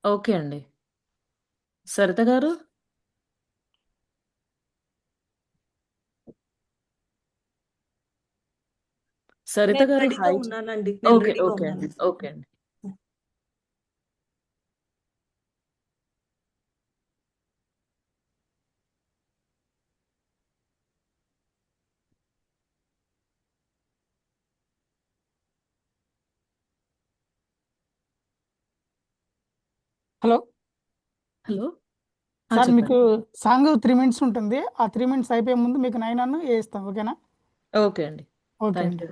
Okay అండి. సరిత గారు? సరిత నేను గారు రెడీగా హాయ్ ఉన్నానండి. నేను ఓకే. రెడీగా ఓకే ఉన్నాను. అండి. ఓకే అండి. హలో! హలో! సార్ చెప్పండి. మీకు సాంగ్ 3 మినిట్స్ ఉంటుంది. ఆ 3 మినిట్స్ అయిపోయే ముందు మీకు 9 అను ఏస్తాం. ఓకేనా? ఓకే అండి. ఓకే థాంక్ అండి. యూ.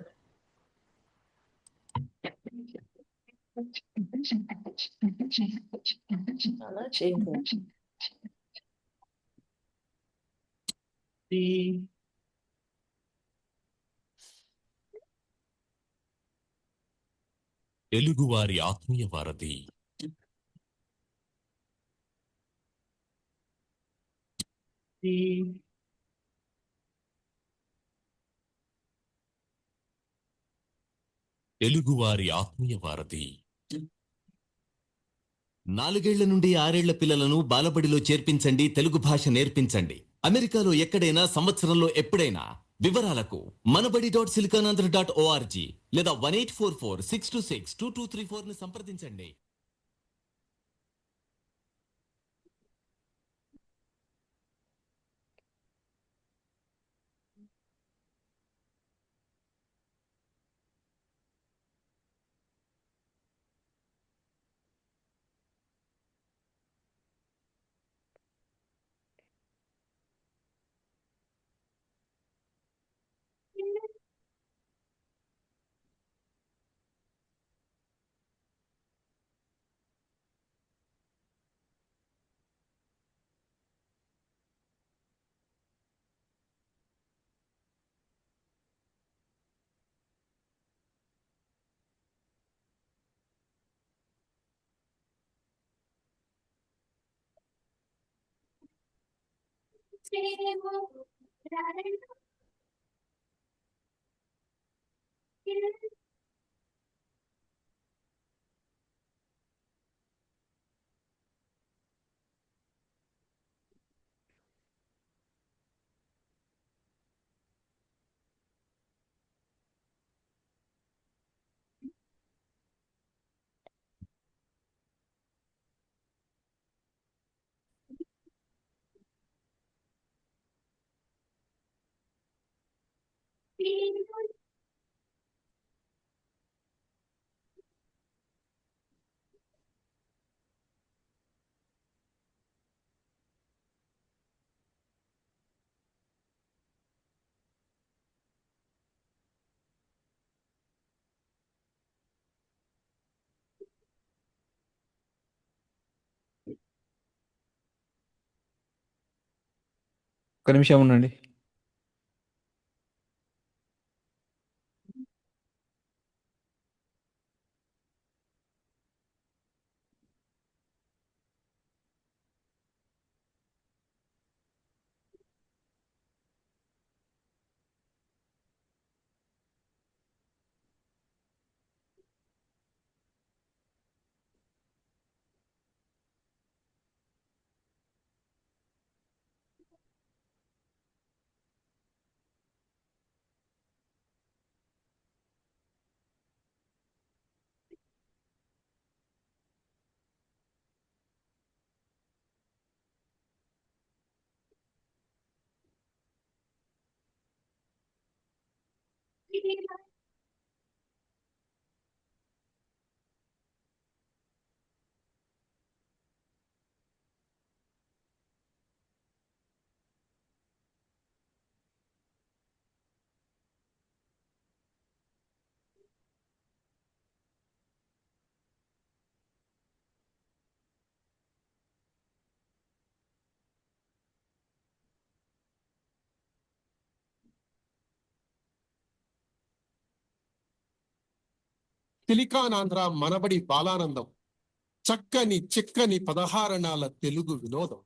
అలా చేయకూడదు. తెలుగువారి ఆత్మీయ వారధి తెలుగువారి ఆత్మీయ వారధి 4 ఏళ్ల నుండి 6 ఏళ్ల పిల్లలను బాలబడిలో చేర్పించండి. తెలుగు భాష నేర్పించండి. అమెరికాలో ఎక్కడైనా సంవత్సరంలో ఎప్పుడైనా వివరాలకు manabadi.siliconandhra.org లేదా 1844-626-2234 ని సంప్రదించండి. ఒక్క నిమిషం ఉండండి. సిలికానాంధ్ర మనబడి బాలానందం చక్కని చిక్కని పదహారణాల తెలుగు వినోదం.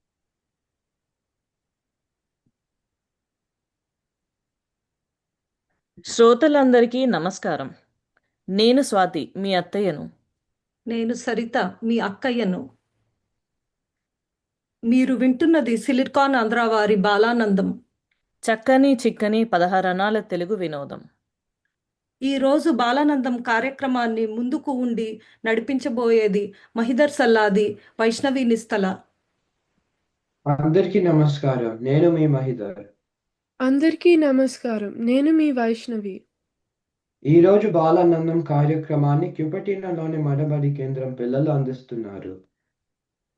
శ్రోతలందరికీ నమస్కారం. నేను స్వాతి, మీ అత్తయ్యను. నేను సరిత, మీ అక్కయ్యను. మీరు వింటున్నది సిలికాన్ ఆంధ్ర వారి బాలానందం. చక్కని చిక్కని 16 అణాల తెలుగు వినోదం. ఈ రోజు బాలానందం కార్యక్రమాన్ని ముందుకు ఉండి నడిపించబోయేది మహిదర్ సల్లాది వైష్ణవి నిస్తల. అందరికీ నమస్కారం. నేను మీ మహిధర్. అందరికీ నమస్కారం. నేను మీ వైష్ణవి. ఈరోజు బాలానందం కార్యక్రమాన్ని క్యుపటినాలోని మనబడి కేంద్రం పిల్లలు అందిస్తున్నారు.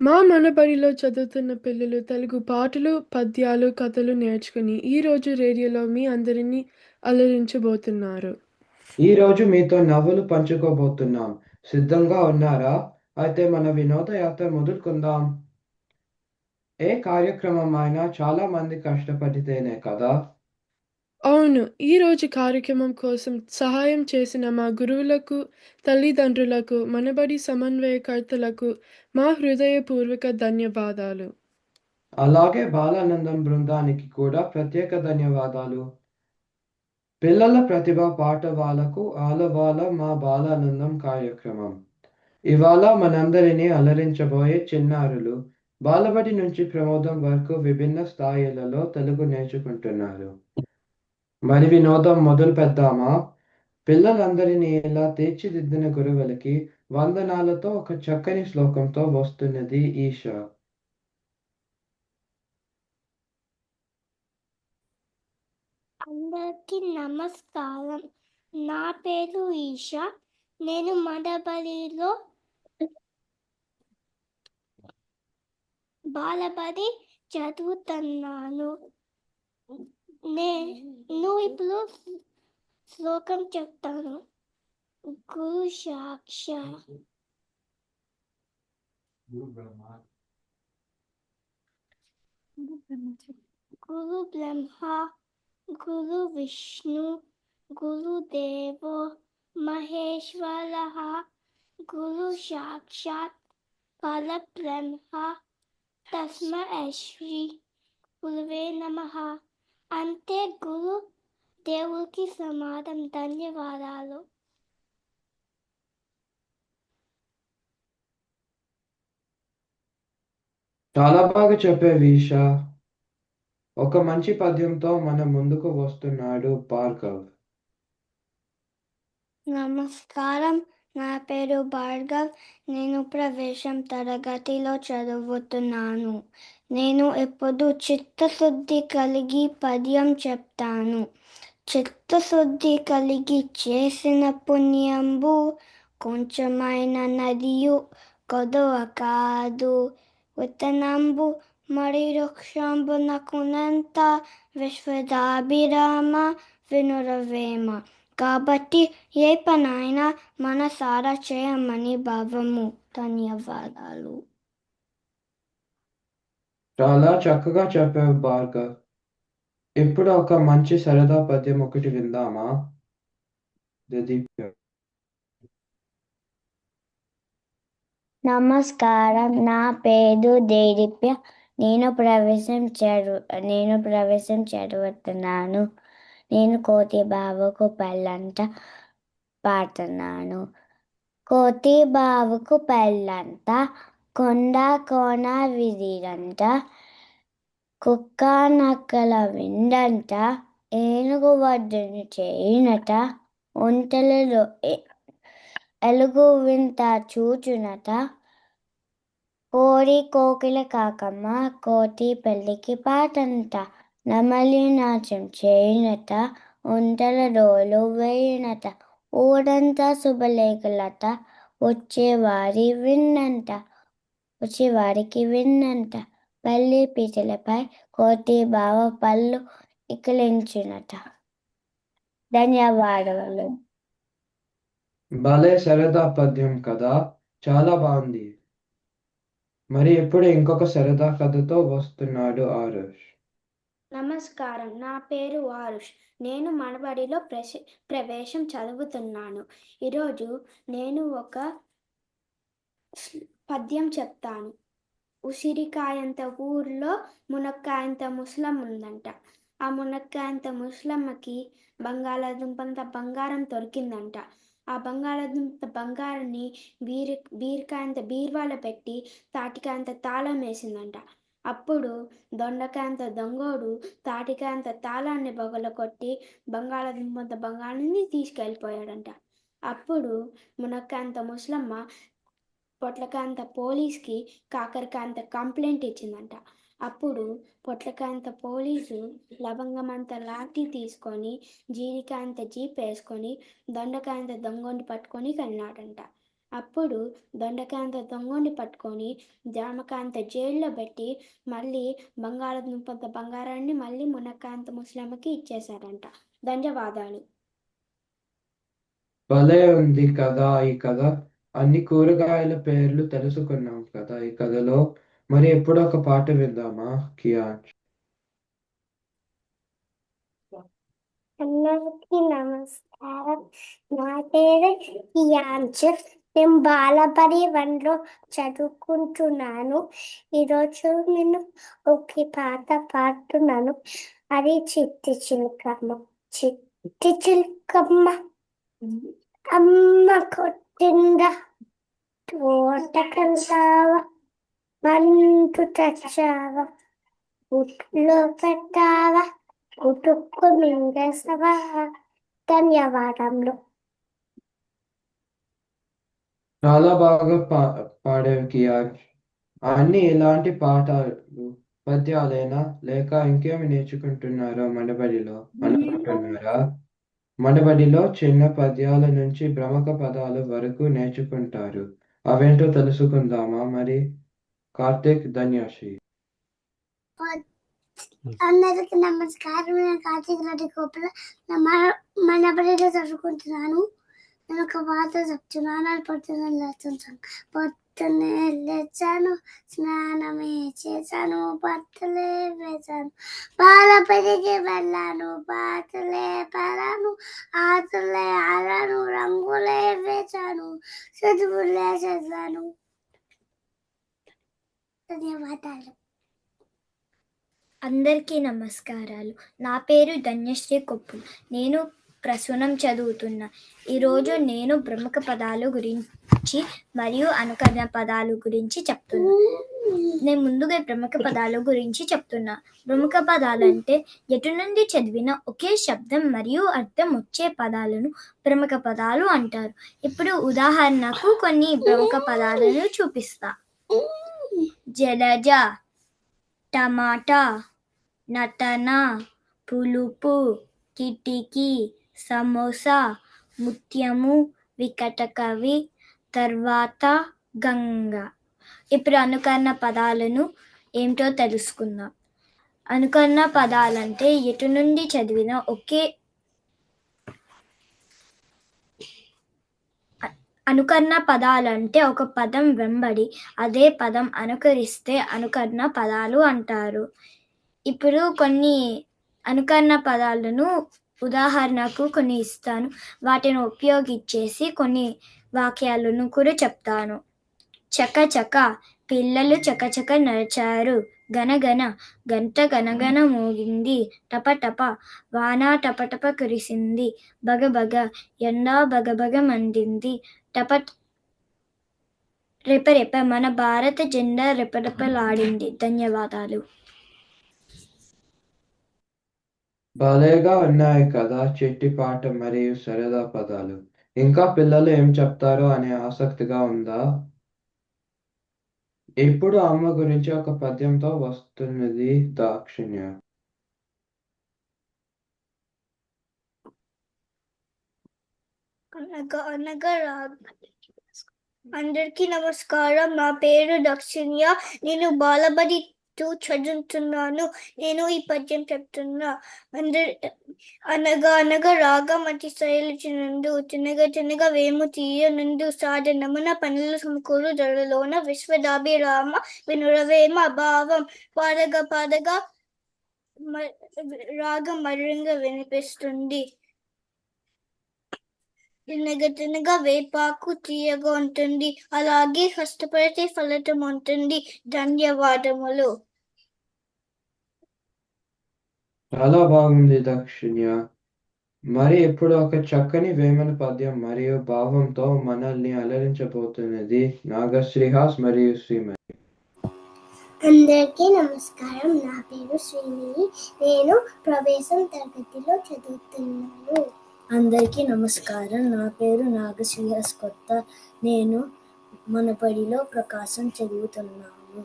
మా మనబడిలో చదువుతున్న పిల్లలు తెలుగు పాటలు, పద్యాలు, కథలు నేర్చుకుని ఈ రోజు రేడియోలో మీ అందరినీ అలరించబోతున్నారు. ఈ రోజు మీతో నవ్వులు పంచుకోబోతున్నాం. సిద్ధంగా ఉన్నారా? అయితే మన వినోద యాత్ర మొదలుకుందాం. ఏ కార్యక్రమం అయినా చాలా మంది కష్టపడితేనే కదా. అవును, ఈ రోజు కార్యక్రమం కోసం సహాయం చేసిన మా గురువులకు, తల్లిదండ్రులకు, మనబడి సమన్వయకర్తలకు మా హృదయపూర్వక ధన్యవాదాలు. అలాగే బాలానందం బృందానికి కూడా ప్రత్యేక ధన్యవాదాలు. పిల్లల ప్రతిభ పాఠవాలకు ఆలవాల మా బాలానందం కార్యక్రమం. ఇవాళ మనందరినీ అలరించబోయే చిన్నారులు బాలబడి నుంచి ప్రమోదం వరకు విభిన్న స్థాయిలలో తెలుగు నేర్చుకుంటున్నారు. మరి వినోదం మొదలు పెద్దామా? పిల్లలందరినీ ఇలా తీర్చిదిద్దిన గురువులకి వందనాలతో ఒక చక్కని శ్లోకంతో వస్తున్నది ఈషా. అందరికీ నమస్కారం. నా పేరు ఈషా. నేను మనబడిలో బాలబడి చదువుతున్నాను. నేను ఇప్పుడు శ్లోకం చెప్తాను. గురు సాక్షాత్ గురు బ్రహ్మ గురు విష్ణు గురుదేవో మహేశ్వరః గురు సాక్షాత్ పరబ్రహ్మ తస్మై శ్రీ గురువే నమః. అంతే, గురు దేవుడికి సమానం. ధన్యవాదాలు. చాలా బాగా చెప్పావు ఈషా. ఒక మంచి పద్యంతో మన ముందుకు వస్తున్నాడు భార్గవ్. నమస్కారం. నా పేరు భార్గవ్. నేను ప్రవేశం తరగతిలో చదువుతున్నాను. నేను ఎప్పుడు చిత్తశుద్ధి కలిగి పద్యం చెప్తాను. చిత్తశుద్ధి కలిగి చేసిన పుణ్యంబు కొంచెమైన నదియు కొదవ కాదు. విత్తనంబు మరి వృక్షంబునకునంత విశ్వదాభిరామ వినురవేమ. కాబట్టి ఏ పనైనా మనసారా చేయమని భావము. ధన్యవాదాలు. చాలా చక్కగా చెప్పావు భార్గవ్. ఇప్పుడు ఒక మంచి సరదా పద్యం ఒకటి విందామా? దీప్య. నమస్కారం. నా పేరు దేదీప్య. నేను ప్రవేశం చదువుతున్నాను. నేను కోతి బావకు పెళ్ళంట పాడుతున్నాను. కోతి బావకు పెళ్ళంట, కొండ కోన విధిరంట, కుక్క నక్కల విండంట, ఏనుగు వడ్డును చేయునట, ఒంటెలలో ఎలుగు వింత చూచునట, కోడి కోకిల కాకమ్మ కోతి పెళ్ళికి పాటంట, నమలి నాట్యం చేయునట, ఒంటెల డోలు వేయునట, ఊరంతా శుభలేఖలట, వచ్చేవారికి విన్నంట, పల్లి పీటలపై కోతి బావ పళ్ళు ఇకిలించునట. ధన్యవాదాలు. భలే సరదా పద్యం కదా, చాలా బాగుంది. మరి ఇప్పుడు ఇంకొక సరదా కథతో వస్తున్నాడు ఆరుష్. నమస్కారం. నా పేరు ఆరుష్. నేను మనబడిలో ప్రవేశం చదువుతున్నాను. ఈరోజు నేను ఒక పద్యం చెప్తాను. ఉసిరికాయంత ఊర్లో మునక్కాయంత ముసలం ఉందంట. ఆ మునక్కాయంత ముసలమ్మకి బంగాళాదుంపంత బంగారం దొరికిందంట. ఆ బంగాళాదుంప బంగారాన్ని బీరకాయంత బీరువాలో పెట్టి తాటికాయంత తాళం వేసిందంట. ఆ అప్పుడు దొండకాయంత దొంగోడు తాటికాయంత తాళాన్ని పగలగొట్టి బంగాళాదుంపంత బంగాళాన్ని తీసుకెళ్ళిపోయాడంట. అప్పుడు మునక్కాయంత ముసలమ్మ పొట్లకాయంత పోలీస్కి కాకరకాయంత కంప్లైంట్ ఇచ్చిందంట. అప్పుడు పొట్లకాయంత పోలీసు లవంగమంత లాఠీ తీసుకొని జీరికాయంత జీప్ వేసుకొని దొండకాయంత దొంగోని పట్టుకొని వెళ్ళినాడంట. అప్పుడు దొండకాయంత దొంగోని పట్టుకొని జామకాయంత జైల్లో పెట్టి మళ్ళీ బంగాళాదుంపంత బంగారాన్ని మళ్ళీ మునక్కాయంత ముసలమ్మకి ఇచ్చేశారంట. ధన్యవాదాలు. భలే ఉంది కదా ఈ కథ. అన్ని కూరగాయల పేర్లు తెలుసుకున్నాం కదా ఈ కథలో. మరి ఎప్పుడు ఒక పాట విందామా కియాన్? అందరికీ నమస్కారం. నా పేరు కియాంచ్. నేను బాలబడి 1లో చదువుకుంటున్నాను. ఈరోజు నేను ఒక పాట పాడుతున్నాను. అది చిట్టి చిలకమ్మ. చిట్టి చిలకమ్మ అమ్మ కొట్టిందా, తోటకెళ్తావా, మంటు తెచ్చావా, గుట్లో పెట్టావా, గుటుక్కు మింగేసావా. ధన్యవాదములు. చాలా బాగా పాడేవి కియాన్. అన్ని ఇలాంటి పాటలు పద్యాలేనా లేక ఇంకేమి నేర్చుకుంటున్నారో మనబడిలో అనుకుంటున్నారా? మనబడిలో చిన్న పద్యాల నుంచి భ్రమక పదాలు వరకు నేర్చుకుంటారు. అవేంటో తెలుసుకుందామా మరి? కార్తిక్, ధన్యాశ్రీ. అందరికీ నమస్కారం. నేను కార్తీక్ రెడ్డి గోపాల మనబడిలో చదువుకుంటున్నాను. నేను ఒక పాట చెప్తున్నాను. అది పొద్దున్నే లేస్తున్నాను. పొద్దున్నే లేచాను, స్నానమే చేశాను, బట్టలే వేశాను, బాలబడికి వెళ్ళాను, పాటలే పాడాను, ఆటలే ఆడాను, రంగులే వేశాను, చదువులే చదివాను. ధన్యవాదాలు. అందరికీ నమస్కారాలు. నా పేరు ధన్యశ్రీ కొప్పులు. నేను ప్రసూనం చదువుతున్నా. ఈరోజు నేను ప్రముఖ పదాలు గురించి మరియు అనుకరణ పదాలు గురించి చెప్తున్నా. నేను ముందుగా ప్రముఖ పదాల గురించి చెప్తున్నా. ప్రముఖ పదాలు అంటే ఎటు నుండి చదివిన ఒకే శబ్దం మరియు అర్థం వచ్చే పదాలను ప్రముఖ పదాలు అంటారు. ఇప్పుడు ఉదాహరణకు కొన్ని ప్రముఖ పదాలను చూపిస్తా. జలజ, టమాటా, నటన, పులుపు, కిటికీ, సమోసా, ముత్యము, వికటకవి, తర్వాత గంగ. ఇప్పుడు అనుకరణ పదాలను ఏమిటో తెలుసుకుందాం. అనుకరణ పదాలంటే ఎటు నుండి చదివిన ఒకే అనుకరణ పదాలంటే ఒక పదం వెంబడి అదే పదం అనుకరిస్తే అనుకరణ పదాలు అంటారు. ఇప్పుడు కొన్ని అనుకరణ పదాలను ఉదాహరణకు కొన్ని ఇస్తాను. వాటిని ఉపయోగించేసి కొన్ని వాక్యాలను కూడా చెప్తాను. చకచక, పిల్లలు చకచక నడిచారు. గనగన, గంట గనగన మోగింది. టపటప, వాన టపటప కురిసింది. బగబగ, ఎండ బగబగ మండింది. రెపరెప, మన భారత జెండా రెపరెపలాడింది. ధన్యవాదాలు. భలేగా ఉన్నాయి కదా చిట్టి పాట మరియు సరదా పదాలు. ఇంకా పిల్లలు ఏం చెప్తారో అనే ఆసక్తిగా ఉందా? ఇప్పుడు అమ్మ గురించి ఒక పద్యంతో వస్తున్నది దాక్షిణ్య. అందరికీ నమస్కారం. నా పేరు దక్షిణ్య. నేను బాలబడి 2 చదువుతున్నాను. నేను ఈ పద్యం చెప్తున్నా. అనగా అనగా రాగం అతి శైలచినందు, తినగ తినగ వేము తీయనందు, సాధనమున పనులు సమకూరు ధరలోన, విశ్వదాభిరామ వినురవేమ భావం, పాడగా పాడగా రాగం మధురంగా వినిపిస్తుంది. తినగ తినగ వేపాకు తీయగా ఉంటుంది. అలాగే కష్టపడితే ఫలితం ఉంటుంది. ధన్యవాదములు. చాలా బాగుంది దక్షిణ్య. మరి ఇప్పుడు ఒక చక్కని వేమన పద్యం మరియు భావంతో మనల్ని అలరించబోతున్నది నాగశ్రీహాస్ మరియు శ్రీమతి. అందరికీ నమస్కారం. నా పేరు శ్రీనిధి. నేను ప్రవేశం తరగతిలో చదువుతున్నాను. అందరికీ నమస్కారం. నా పేరు నాగశ్రీహస్ కొత్త. నేను మనబడిలో ప్రకాశం చదువుతున్నాను.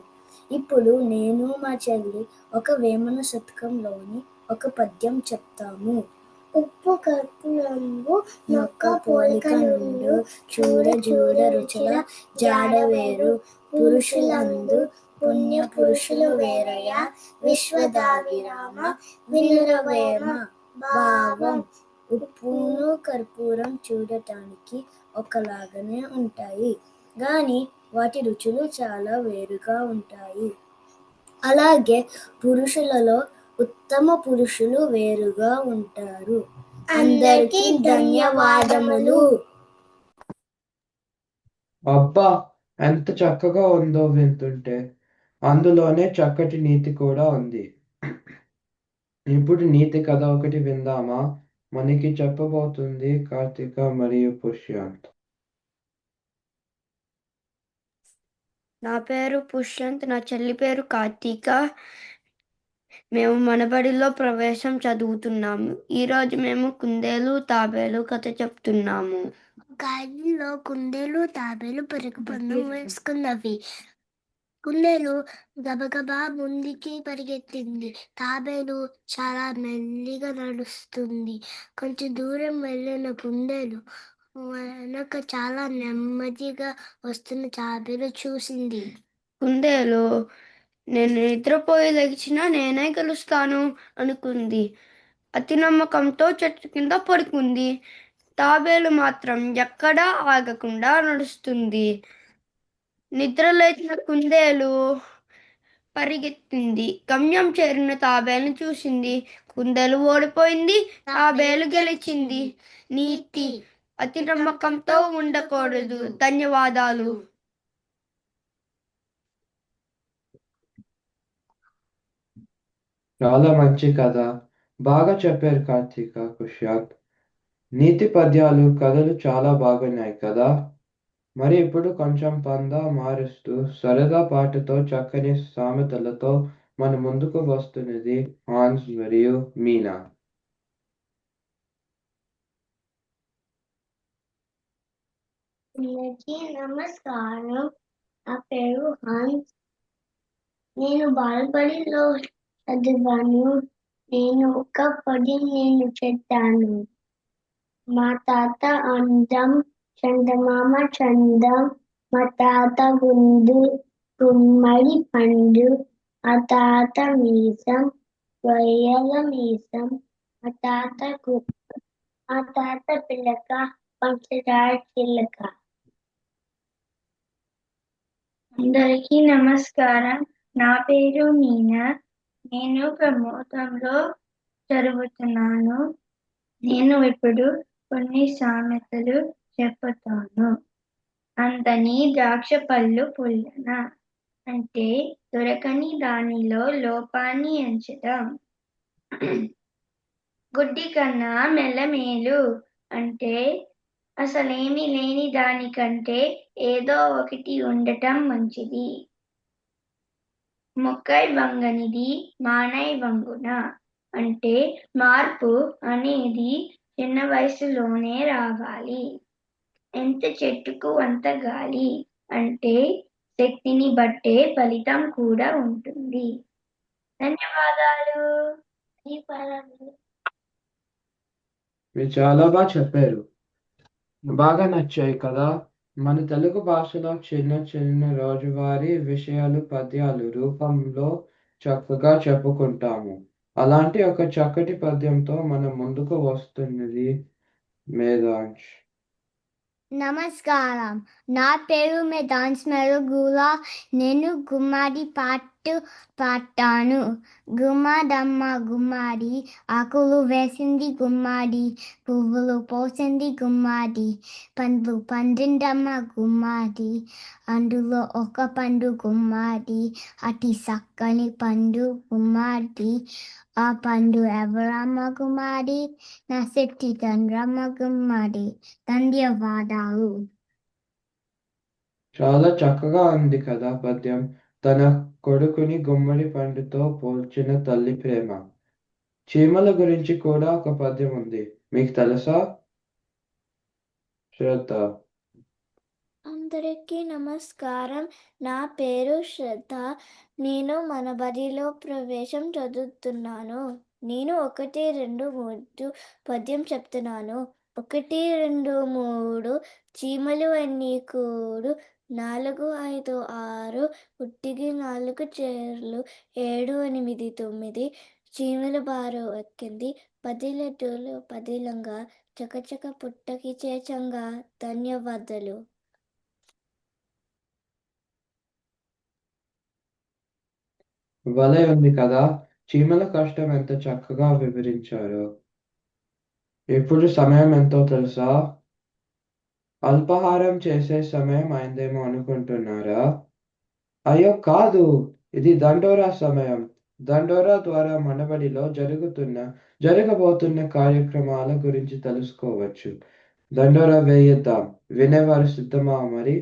ఇప్పుడు నేను మా చెల్లి ఒక వేమన శతకంలోని ఒక పద్యం చెప్తాము. ఉప్పు కర్పూరంబు నొక్క పోలిక నుండు చూడ చూడ రుచుల జాడ వేరు పురుషులందు పుణ్య పురుషులు వేరయ విశ్వదావిరామ వినురవేమ భావం. ఉప్పును కర్పూరం చూడటానికి ఒకలాగానే ఉంటాయి, కానీ వాటి రుచులు చాలా వేరుగా ఉంటాయి. అలాగే పురుషులలో ఉత్తమ పురుషులు వేరుగా ఉంటారు. అందరికీ ధన్యవాదములు. అబ్బా, ఎంత చక్కగా ఉందో వింటుంటే. అందులోనే చక్కటి నీతి కూడా ఉంది. ఇప్పుడు నీతి కథ ఒకటి విందామా? మనకి చెప్పబోతుంది కార్తీక మరియు పుష్యాంత్. నా పేరు పుష్యంత్, నా చెల్లి పేరు కార్తీక. మేము మనబడిలో ప్రవేశం చదువుతున్నాము. ఈరోజు మేము కుందేలు తాబేలు కథ చెప్తున్నాము. గాలిలో కుందేలు తాబేలు పరుగు పందెం వేసుకున్నవి. కుందేలు గబగబా ముందుకి పరిగెత్తింది. తాబేలు చాలా మెల్లిగా నడుస్తుంది. కొంచెం దూరం వెళ్ళిన కుందేలు వెనక చాలా నెమ్మదిగా వస్తున్న తాబేలు చూసింది. కుందేలు నేను నిద్రపోయి లెగిచినా నేనే గెలుస్తాను అనుకుంది. అతి నమ్మకంతో చెట్టు కింద పడుకుంది. తాబేలు మాత్రం ఎక్కడా ఆగకుండా నడుస్తుంది. నిద్ర లేచిన కుందేలు పరిగెత్తింది. గమ్యం చేరిన తాబేలును చూసింది. కుందేలు ఓడిపోయింది, తాబేలు గెలిచింది. నీతి: అతి నమ్మకంతో ఉండకూడదు. ధన్యవాదాలు. చాలా మంచి కథ. బాగా చెప్పారు కార్తీక, పుష్యాంత్. నీతి పద్యాలు, కథలు చాలా బాగున్నాయి కదా. మరి ఇప్పుడు కొంచెం పందా మారుస్తూ సరదా పాటతో చక్కని సామెతలతో మన ముందుకు వస్తున్నది హాన్స్ మరియు మీనా. అందరికీ నమస్కారం. నా పేరు హాన్స్. నేను బాలబడిలో చదివాను. నేను ఒక పద్యం చెప్పాను. మా తాత అందం, చందమామ చందం, మా తాత గుమ్మడి పండు, మా తాత మీసం, రొయ్యల మీసం, మా తాత పిల్లక, పంచదార చిల్లక. అందరికీ నమస్కారం. నా పేరు మీనా. నేను ప్రమోదంలో చదువుతున్నాను. నేను ఇప్పుడు కొన్ని సామెతలు చెప్తాను. అంతని ద్రాక్ష పళ్ళు పుల్లన అంటే దొరకని దానిలో లోపాన్ని ఎంచడం. గుడ్డి కన్నా మెల్లమేలు అంటే అసలేమీ లేని దానికంటే ఏదో ఒకటి ఉండటం మంచిది. మొక్కై వంగనిది మానై వంగున అంటే మార్పు అనేది చిన్న వయసులోనే రావాలి. ఎంత చెట్టుకు అంత గాలి అంటే శక్తిని బట్టే ఫలితం కూడా ఉంటుంది. ధన్యవాదాలు. మీరు చాలా బాగా చెప్పారు. బాగా నచ్చాయి కదా. మన తెలుగు భాషలో చిన్న చిన్న రోజువారీ విషయాలు పద్యాలు రూపంలో చక్కగా చెప్పుకుంటాము. అలాంటి ఒక చక్కటి పద్యంతో మన ముందుకు వస్తున్నది మేధాంశ్. నమస్కారం. నా పేరు మేధాంశ్ మెరుగుల. నేను గుమ్మడి పాట పాడతాను. గుమ్మడమ్మ గుమ్మడి, ఆకులు వేసింది గుమ్మడి, పువ్వులు పోసింది గుమ్మడి, పండ్లు పండిందమ్మ గుమ్మడి, అందులో ఒక పండు గుమ్మడి, అతి చక్కని పండు గుమ్మడి. ఆ పండు ఎవరమ్మ గుమ్మడి? నా శక్తి తండ్రమ్మ గుమ్మడి. ధన్యవాదాలు. చాలా చక్కగా ఉంది కదా పద్యం. తన కొడుకుని గుమ్మడి పండుతో పోల్చిన తల్లి ప్రేమ. చీమల గురించి కూడా ఒక పద్యం ఉంది, మీకు తెలుసా? శ్రద్ధ. అందరికీ నమస్కారం. నా పేరు శ్రద్ధ. నేను మన బడిలో ప్రవేశం చదువుతున్నాను. నేను 1, 2, 3 పద్యం చెప్తున్నాను. 1, 2, 3 చీమలు అన్నీ కూడు, 4, 5, 6 పుట్టికి 4 చేర్లు, 7, 8, 9 చీమల బారు ఎక్కింది, 10 లడ్డూలు 10 లంగా, చకచక పుట్టకి చేచంగా. ధన్యవాదాలు. భలే ఉంది కదా, చీమల కష్టం ఎంత చక్కగా వివరించారు. ఇప్పుడు సమయం ఎంతో తెలుసా? అల్పాహారం చేసే సమయం అయిందేమో అనుకుంటున్నారా? అయ్యో కాదు, ఇది దండోరా సమయం. దండోరా ద్వారా మనబడిలో జరగబోతున్న కార్యక్రమాల గురించి తెలుసుకోవచ్చు. దండోరా వేయిద్దాం. వినేవారు సిద్ధమా మరి?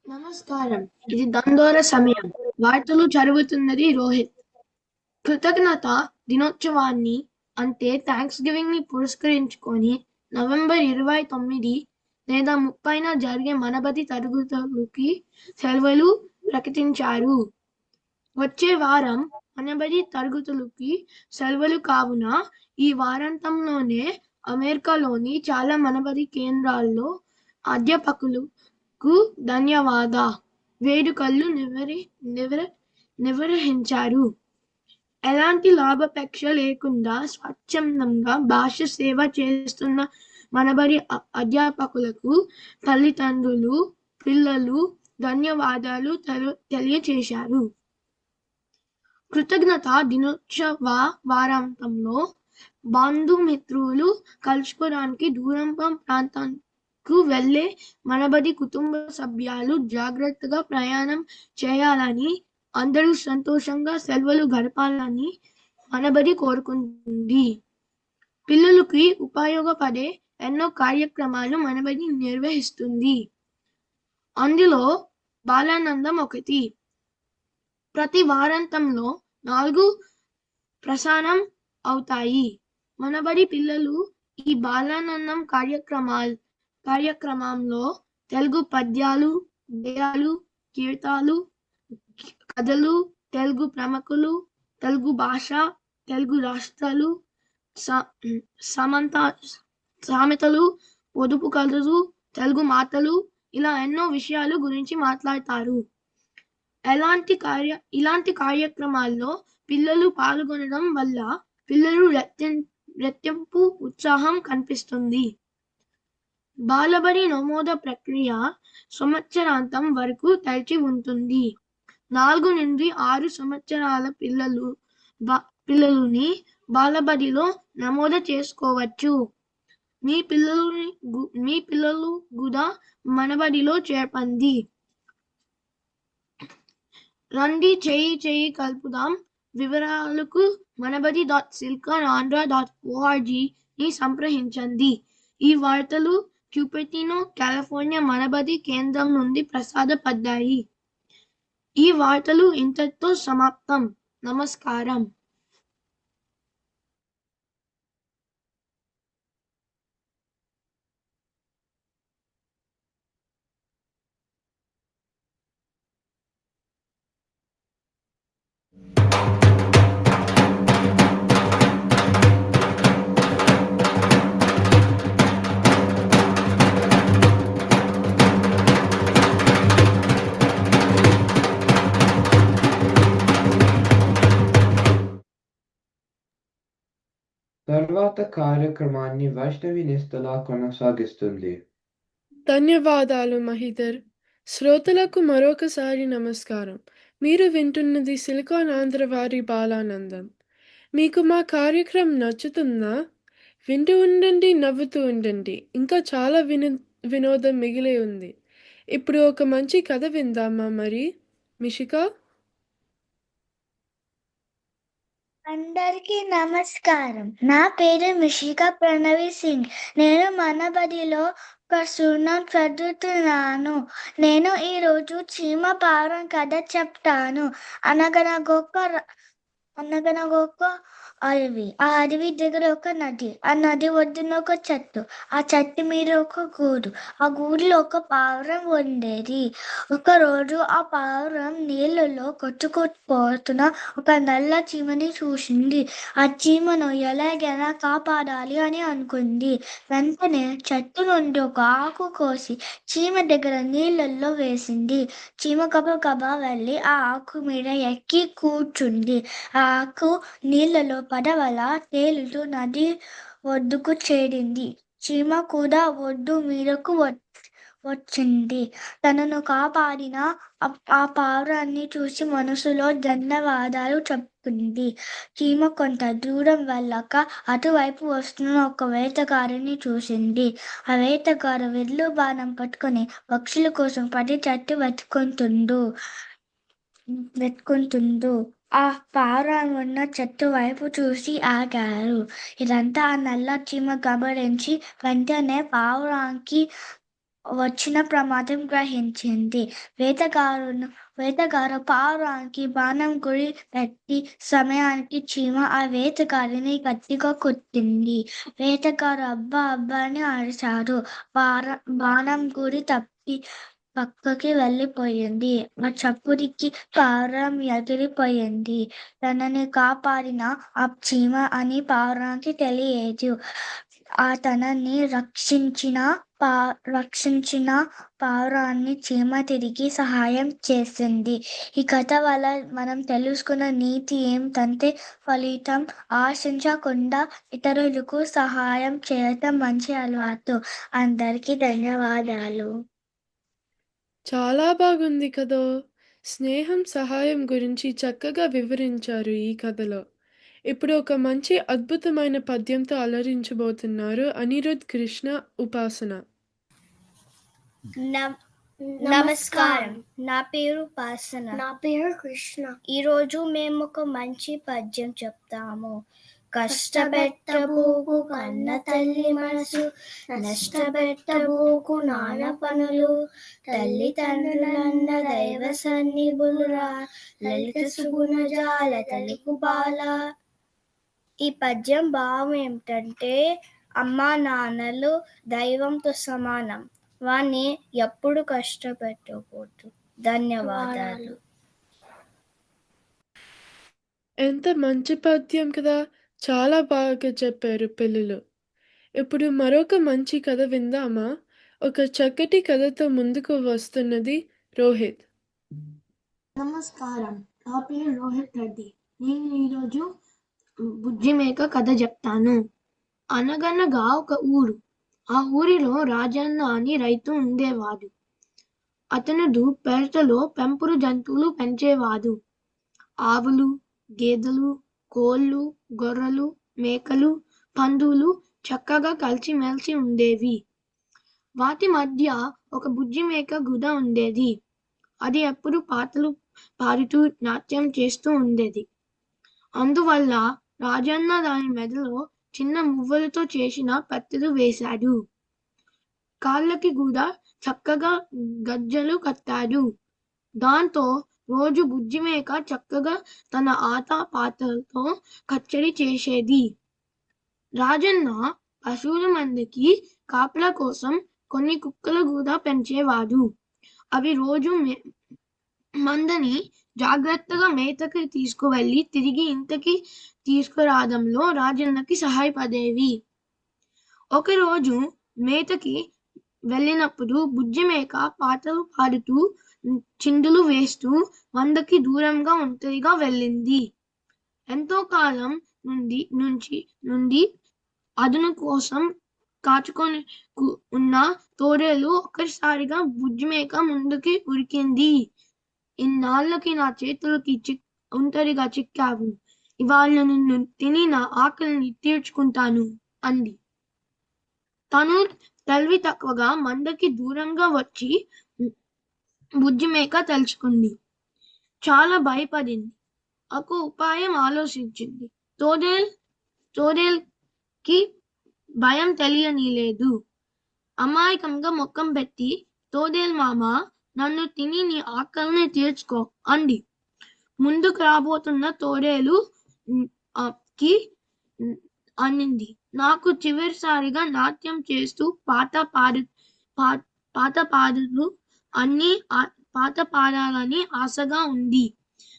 నమస్కారం. ఇది దండోర సమయం. వార్తలు చదువుతున్నది రోహిత్. కృతజ్ఞత దినోత్సవాన్ని అంటే థ్యాంక్స్ గివింగ్ ని పురస్కరించుకొని నవంబర్ 29 లేదా 30న జరిగే మనబడి తరగతులకి సెలవులు ప్రకటించారు. వచ్చే వారం మనబడి తరగతులకి సెలవులు కావున ఈ వారాంతంలోనే అమెరికాలోని చాలా మనబడి కేంద్రాల్లో అధ్యాపకులకు ధన్యవాద వేడుకలు నిర్వహించారు. ఎలాంటి లాభాపేక్ష లేకుండా స్వచ్ఛందంగా భాష సేవ చేస్తున్న మనబడి అధ్యాపకులకు తల్లిదండ్రులు, పిల్లలు ధన్యవాదాలు తెలియచేశారు. కృతజ్ఞత దినోత్సవ వారాంతంలో బంధుమిత్రులు కలుసుకోవడానికి దూరం ప్రాంతానికి వెళ్లే మనబడి కుటుంబ సభ్యులు జాగ్రత్తగా ప్రయాణం చేయాలని, అందరూ సంతోషంగా సెలవులు గడపాలని మనబడి కోరుకుంటుంది. పిల్లలకి ఉపయోగపడే ఎన్నో కార్యక్రమాలు మనబడి నిర్వహిస్తుంది. అందులో బాలానందం ఒకటి. ప్రతి వారాంతంలో 4 ప్రసారం అవుతాయి. మనబడి పిల్లలు ఈ బాలానందం కార్యక్రమంలో తెలుగు పద్యాలు, గేయాలు, కీర్తనలు, కథలు, తెలుగు ప్రముఖులు, తెలుగు భాష, తెలుగు రాష్ట్రాలు, సామెతలు, పొదుపు కథలు, తెలుగు మాటలు ఇలా ఎన్నో విషయాలు గురించి మాట్లాడతారు. ఇలాంటి కార్యక్రమాల్లో పిల్లలు పాల్గొనడం వల్ల పిల్లలు రెట్టింపు ఉత్సాహం కనిపిస్తుంది. బాలబడి నమోదు ప్రక్రియ సంవత్సరాంతం వరకు తెరిచి ఉంటుంది. 4 నుండి 6 సంవత్సరాల పిల్లలని బాలబడిలో నమోదు చేసుకోవచ్చు. మీ పిల్లలు కూడా మనబడిలో చేర్పండి. రండి చేయి కలుపుదాం. వివరాలకు manabadi.silicon.andhra.org ని సంప్రదించండి. ఈ వార్తలు క్యూపెర్టినో, కాలిఫోర్నియా మనబడి కేంద్రం నుండి ప్రసారపడ్డాయి. ఈ వార్తలు ఇంతటితో సమాప్తం. నమస్కారం. తర్వాత కార్యక్రమాన్ని వైష్ణవి నిస్తల కొనసాగిస్తుంది. ధన్యవాదాలు మహిదర్. శ్రోతలకు మరొకసారి నమస్కారం. మీరు వింటున్నది సిలికాన్ ఆంధ్ర వారి బాలానందం. మీకు మా కార్యక్రమం నచ్చుతుందా? వింటూ ఉండండి, నవ్వుతూ ఉండండి. ఇంకా చాలా వినోదం మిగిలి ఉంది. ఇప్పుడు ఒక మంచి కథ విందామా మరి? మిషికా? అందరికీ నమస్కారం. నా పేరు మిషికా ప్రణవి సింగ్. నేను మన బడిలో ప్రస్తుతం చదువుతున్నాను. నేను ఈరోజు చీమ పావురం కథ చెప్తాను. అనగనగొక అడవి. ఆ అడవి దగ్గర ఒక నది. ఆ నది ఒడ్డున ఒక చెట్టు. ఆ చెట్టు మీద ఒక గూడు. ఆ గూడులో ఒక పావురం ఉండేది. ఒకరోజు ఆ పావురం నీళ్ళలో కొట్టుకుపోతున్న ఒక నల్ల చీమని చూసింది. ఆ చీమను ఎలాగైనా కాపాడాలి అని అనుకుంది. వెంటనే చెట్టు నుండి ఒక ఆకు కోసి చీమ దగ్గర నీళ్ళల్లో వేసింది. చీమ గబగబా వెళ్ళి ఆ ఆకు మీద ఎక్కి కూర్చుంది. ఆ ఆకు నీళ్ళలో పడవలా తేలుతూ నది ఒడ్డుకు చేరింది. చీమ కూడా ఒడ్డు మీదకు వచ్చింది. తనను కాపాడిన ఆ పావురాన్ని చూసి మనసులో ధన్యవాదాలు చెప్పుకుంది. చీమ కొంత దూరం వెళ్ళాక అటువైపు వస్తున్న ఒక వేటగాడిని చూసింది. ఆ వేటగాడు విల్లు బాణం పట్టుకుని పక్షుల కోసం పడి చెట్టు వెతుకుంటుండు. ఆ పావురం ఉన్న చెట్టు వైపు చూసి ఆగారు. ఇదంతా ఆ నల్ల చీమ గమనించి వెంటనే పావురానికి వచ్చిన ప్రమాదం గ్రహించింది. వేటగాడు పావురానికి బాణం గురి పెట్టి సమయానికి చీమ ఆ వేటగాడిని గట్టిగా కొట్టింది. వేటగాడు అబ్బా అబ్బా అని అరిచాడు. బాణం గురి తప్పి పక్కకి వెళ్ళిపోయింది. ఆ చప్పుడికి పావురం ఎగిరిపోయింది. తనని కాపాడిన ఆ చీమ అని పావురానికి తెలియదు. తనని రక్షించిన పావురాన్ని చీమ తిరిగి సహాయం చేసింది. ఈ కథ వల్ల మనం తెలుసుకున్న నీతి ఏమిటంటే ఫలితం ఆశించకుండా ఇతరులకు సహాయం చేయటం మంచి అలవాటు. అందరికీ ధన్యవాదాలు. చాలా బాగుంది కదో! స్నేహం, సహాయం గురించి చక్కగా వివరించారు ఈ కథలో. ఇప్పుడు ఒక మంచి అద్భుతమైన పద్యంతో అలరించబోతున్నారు అనిరుద్ కృష్ణ ఉపాసన. నమస్కారం. నా పేరు ఉపాసన. నా పేరు కృష్ణ. ఈరోజు మేము ఒక మంచి పద్యం చెప్తాము. కష్టపెట్టబోకు కన్న తల్లి మనసు, నష్టపెట్టబోకు నాన్న పనులు, తల్లిదండ్రులన్న దైవ సన్నిధులురా, లలిత సుగుణజాల తెలుగు బాల. ఈ పద్యం భావం ఏమిటంటే అమ్మా నాన్నలు దైవంతో సమానం. వాణ్ణి ఎప్పుడు కష్టపెట్టకూడదు. ధన్యవాదాలు. ఎంత మంచి పద్యం కదా! చాలా బాగా చెప్పారు పిల్లలు. ఇప్పుడు మరొక మంచి కథ విందామా? ఒక చక్కటి కథతో ముందుకు వస్తున్నది రోహిత్. నమస్కారం. నా పేరు రోహిత్ రెడ్డి. నేను ఈరోజు బుజ్జిమేక కథ చెప్తాను. అనగనగా ఒక ఊరు. ఆ ఊరిలో రాజన్న అని రైతు ఉండేవాడు. అతనుడు పెరటలో పెంపుడు జంతువులు పెంచేవాడు. ఆవులు, గేదెలు, కోళ్ళు, గొర్రెలు, మేకలు, పందులు చక్కగా కలిసిమెలిసి ఉండేవి. వాటి మధ్య ఒక బుజ్జి మేక గుద ఉండేది. అది ఎప్పుడు పాటలు పాడుతూ నాట్యం చేస్తూ ఉండేది. అందువల్ల రాజన్న దాని మెడలో చిన్న మువ్వలతో చేసిన పత్తెలు వేశాడు. కాళ్ళకి కూడా చక్కగా గజ్జలు కట్టాడు. దాంతో రోజు బుజ్జిమేక చక్కగా తన ఆట పాటలతో కచ్చడి చేసేది. రాజన్న పశువుల మందకి కాపలా కోసం కొన్ని కుక్కలు కూడా పెంచేవాడు. అవి రోజు మందని జాగ్రత్తగా మేతకి తీసుకువెళ్ళి తిరిగి ఇంటికి తీసుకురావడంలో రాజన్నకి సహాయపడేవి. ఒకరోజు మేతకి వెళ్ళినప్పుడు బుజ్జిమేక పాటలు పాడుతూ చిందులు వేస్తూ మందకి దూరంగా ఒంటరిగా వెళ్ళింది. ఎంతో కాలం నుండి అదును కోసం కాచుకొని ఉన్న తోడేలు ఒక్కసారిగా బుజ్జిమేక ముందుకి ఉరికింది. ఇన్నాళ్ళకి నా చేతులకి ఒంటరిగా చిక్కావు. ఇవాళ నిన్ను తిని నా ఆకలిని తీర్చుకుంటాను అంది. తను తెలివి తక్కువగా మందకి దూరంగా వచ్చి బుజ్జిమేక తలుచుకుంది. చాలా భయపడింది. ఒక ఉపాయం ఆలోచించింది. తోడేల్కి భయం తెలియనీలేదు. అమాయకంగా ముఖం పెట్టి, తోడేల్ మామ, నన్ను తిని నీ ఆకలిని తీర్చుకో అంది. ముందుకు రాబోతున్న తోడేలు కి అనింది, నాకు చివరిసారిగా నాట్యం చేస్తూ పాట పాడాలని ఆశగా ఉంది.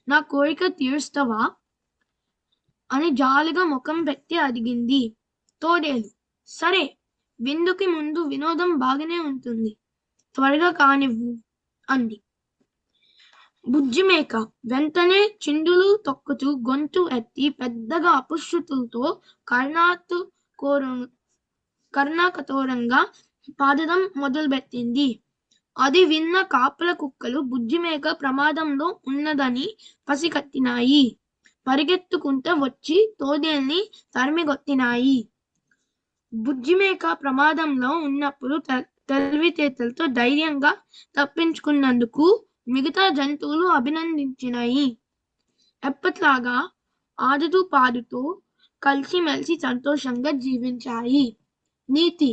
నా కోరిక తీరుస్తావా అని జాలిగా ముఖం పెట్టి అడిగింది. తోడేలు, సరే, విందుకి ముందు వినోదం బాగానే ఉంటుంది, త్వరగా కానివ్వు అంది. బుజ్జిమేక వెంటనే చిందులు తొక్కుతూ గొంతు ఎత్తి పెద్దగా అపుశృతులతో కర్ణాకఠోరంగా పాడడం మొదలుపెట్టింది. అది విన్న కాపల కుక్కలు బుజ్జిమేక ప్రమాదంలో ఉన్నదని పసిగట్టినాయి. పరిగెత్తుకుంటూ వచ్చి తోడేల్ని తరిమికొట్టినాయి. బుజ్జిమేక ప్రమాదంలో ఉన్నప్పుడు తెలివితేటలతో ధైర్యంగా తప్పించుకున్నందుకు మిగతా జంతువులు అభినందించినాయి. ఎప్పట్లాగా ఆడుతూ పాడుతూ కలిసిమెలిసి సంతోషంగా జీవించాయి. నీతి: